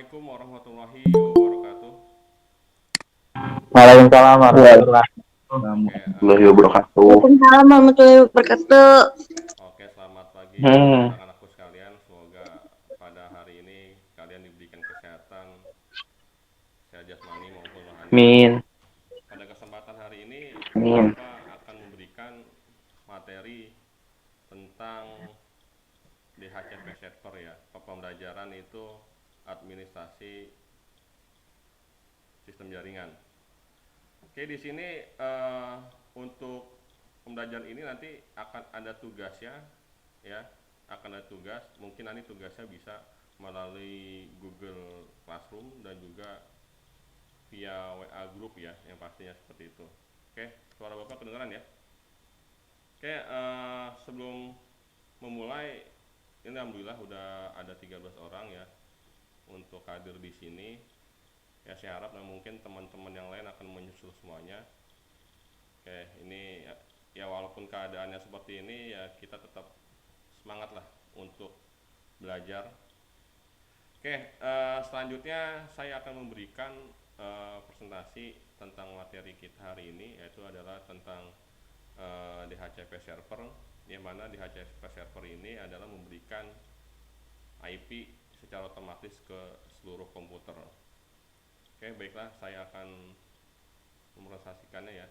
Assalamualaikum warahmatullahi wabarakatuh. Waalaikumsalam warahmatullahi Oke, wabarakatuh. Waalaikumsalam warahmatullahi wabarakatuh. oke, selamat pagi Hmm, anak-anakku sekalian. Semoga pada hari ini kalian diberikan kesehatan, sehat jasmani maupun rohani. min, Pada kesempatan hari ini, min. Bapak akan memberikan materi tentang DHCP server ya. Pembelajaran itu administrasi sistem jaringan. Oke, di sini untuk pembelajaran ini nanti akan ada tugasnya ya, akan ada tugas. Mungkin nanti tugasnya bisa melalui Google Classroom dan juga via WA group ya, yang pastinya seperti itu. Oke, suara Bapak kedengaran ya? Oke, sebelum memulai, ini alhamdulillah udah ada 13 orang ya untuk hadir di sini. Ya, saya harap mungkin teman-teman yang lain akan menyusul semuanya. Oke, ini ya walaupun keadaannya seperti ini ya kita tetap semangat lah untuk belajar. Oke, selanjutnya saya akan memberikan presentasi tentang materi kita hari ini, yaitu adalah tentang DHCP server, yang mana DHCP server ini adalah memberikan IP secara otomatis ke seluruh komputer. Oke, baiklah, saya akan mepresentasikannya ya.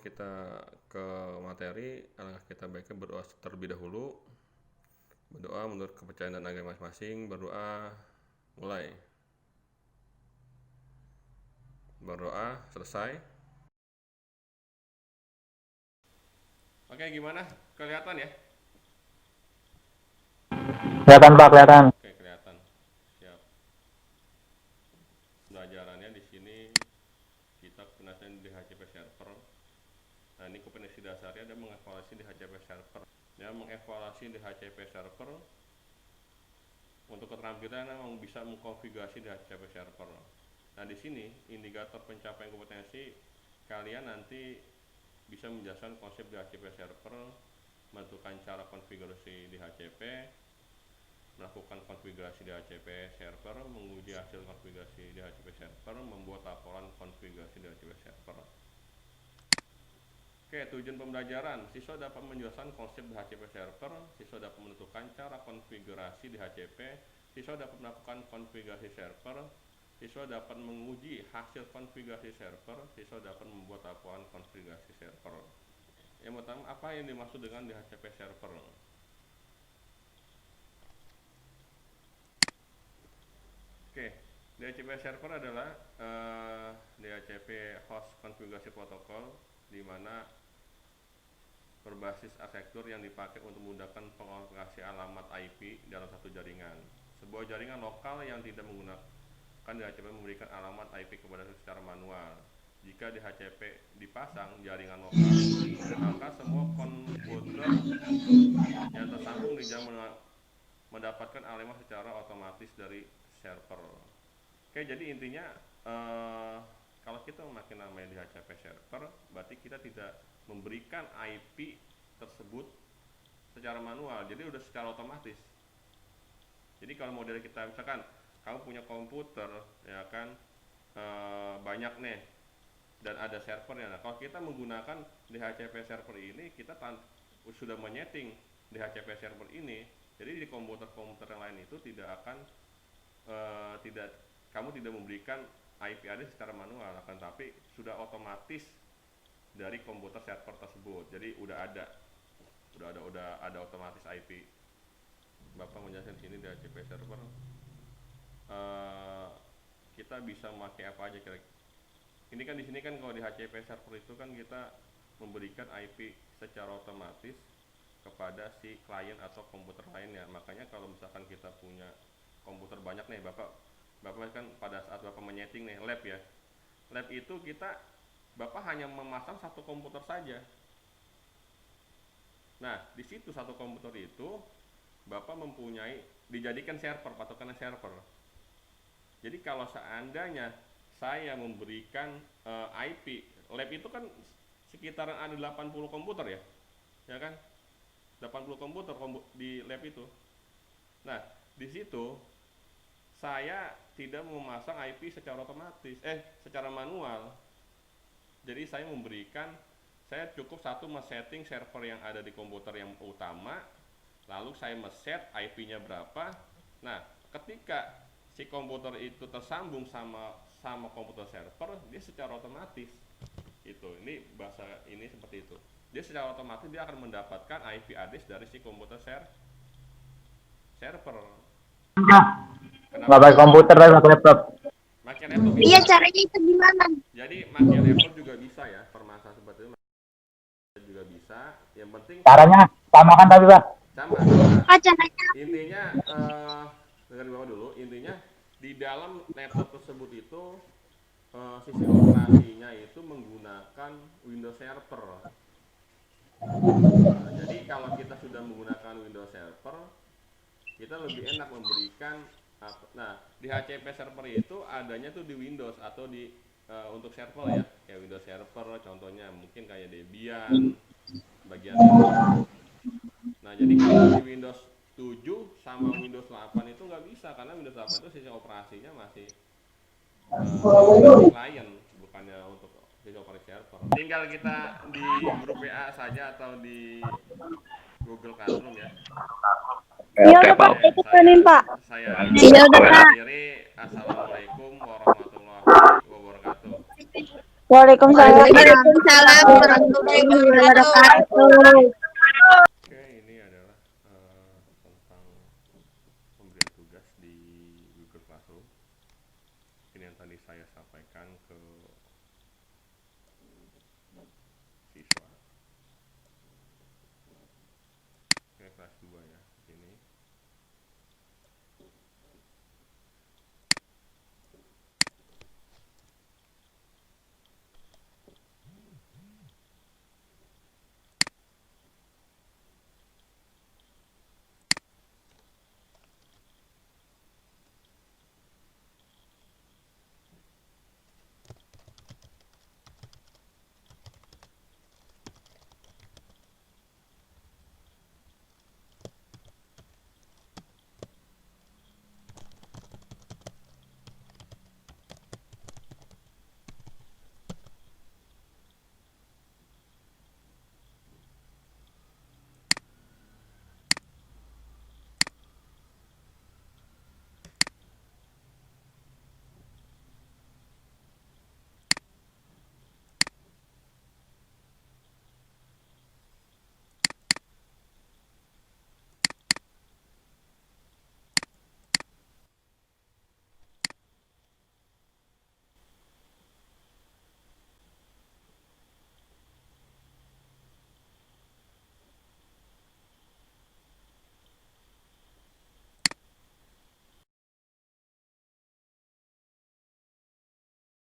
Kita ke materi, alangkah kita baiknya berdoa terlebih dahulu. Berdoa menurut kepercayaan dan agama masing-masing. Berdoa, mulai. Berdoa, selesai. Oke, gimana? Kelihatan ya? Kelihatan Pak, kelihatan. Oke, kelihatan. Siap. Pembelajarannya di sini kita gunakan DHCP server. Nah, ini kompetensi dasarnya dan mengevaluasi DHCP server. Ya, mengevaluasi DHCP server untuk keterampilan memang bisa mengkonfigurasi DHCP server. Nah, di sini indikator pencapaian kompetensi kalian nanti bisa menjelaskan konsep DHCP server, menentukan cara konfigurasi DHCP, melakukan konfigurasi DHCP server, menguji hasil konfigurasi DHCP server, membuat laporan konfigurasi DHCP server. Oke, tujuan pembelajaran, siswa dapat menjelaskan konsep DHCP server, siswa dapat menentukan cara konfigurasi DHCP, siswa dapat melakukan konfigurasi server, siswa dapat menguji hasil konfigurasi server, siswa dapat membuat laporan konfigurasi server. Yang pertama, apa yang dimaksud dengan DHCP server? Oke, DHCP server adalah DHCP host konfigurasi protokol, di mana berbasis arsitektur yang dipakai untuk memudahkan pengonfigurasi alamat IP dalam satu jaringan. Sebuah jaringan lokal yang tidak menggunakan DHCP memberikan alamat IP kepada secara manual. Jika DHCP dipasang jaringan lokal, maka semua komputer yang tersambung di jaringan mendapatkan alamat secara otomatis dari server. Oke, jadi intinya kalau kita memakai namanya DHCP server, berarti kita tidak memberikan IP tersebut secara manual, jadi udah secara otomatis. Jadi kalau model kita misalkan kamu punya komputer ya kan, banyak nih dan ada servernya. Nah, kalau kita menggunakan DHCP server ini, kita sudah menyeting DHCP server ini, jadi di komputer-komputer yang lain itu tidak akan kamu tidak memberikan IP address secara manual, akan tapi sudah otomatis dari komputer server tersebut. Jadi udah ada otomatis IP. Bapak menjelaskan sini DHCP server. Kita bisa memakai apa aja kira-kira. Ini kan di sini kan kalau di DHCP server itu kan kita memberikan IP secara otomatis kepada si klien atau komputer lainnya. Makanya kalau misalkan kita punya komputer banyak nih, Bapak kan pada saat Bapak menyeting nih lab ya. Lab itu Bapak hanya memasang satu komputer saja. Nah, di situ satu komputer itu Bapak mempunyai dijadikan server, patokannya server. Jadi kalau seandainya saya memberikan IP, lab itu kan sekitaran ada 80 komputer ya. Ya kan? 80 komputer di lab itu. Nah, di situ saya tidak memasang IP secara otomatis, secara manual. Jadi saya cukup setting server yang ada di komputer yang utama, lalu saya set IP-nya berapa. Nah, ketika si komputer itu tersambung sama komputer server, dia secara otomatis itu. Ini bahasa ini seperti itu. Dia secara otomatis dia akan mendapatkan IP address dari si komputer server. Nggak pakai komputer tapi pakai laptop. Pakai laptop Iya, bisa. caranya itu gimana? Jadi pakai laptop juga bisa ya, permasalahan seperti itu juga bisa. Yang penting Caranya sama kan tapi Pak? sama. Caranya Intinya dengerin Bapak dulu. Intinya di dalam laptop tersebut itu sistem operasinya itu menggunakan Windows Server. Jadi kalau kita sudah menggunakan Windows Server, kita lebih enak memberikan di HCP server itu adanya tuh di Windows atau untuk server ya, kayak Windows Server contohnya mungkin kayak Debian bagian itu. Nah, jadi kalau di Windows 7 sama Windows 8 itu nggak bisa, karena Windows 8 itu sistem operasinya masih client, bukannya untuk sistem operasi server. Tinggal kita di grup WA saja atau di Google Classroom ya. iya udah Pak, ikutin Pak. Saya Iya udah Pak. akhiri. Assalamualaikum warahmatullahi wabarakatuh. Waalaikumsalam. Waalaikumsalam warahmatullahi wabarakatuh. Oke, ini adalah tentang pemberian tugas di Google Classroom. Ini yang tadi saya sampaikan ke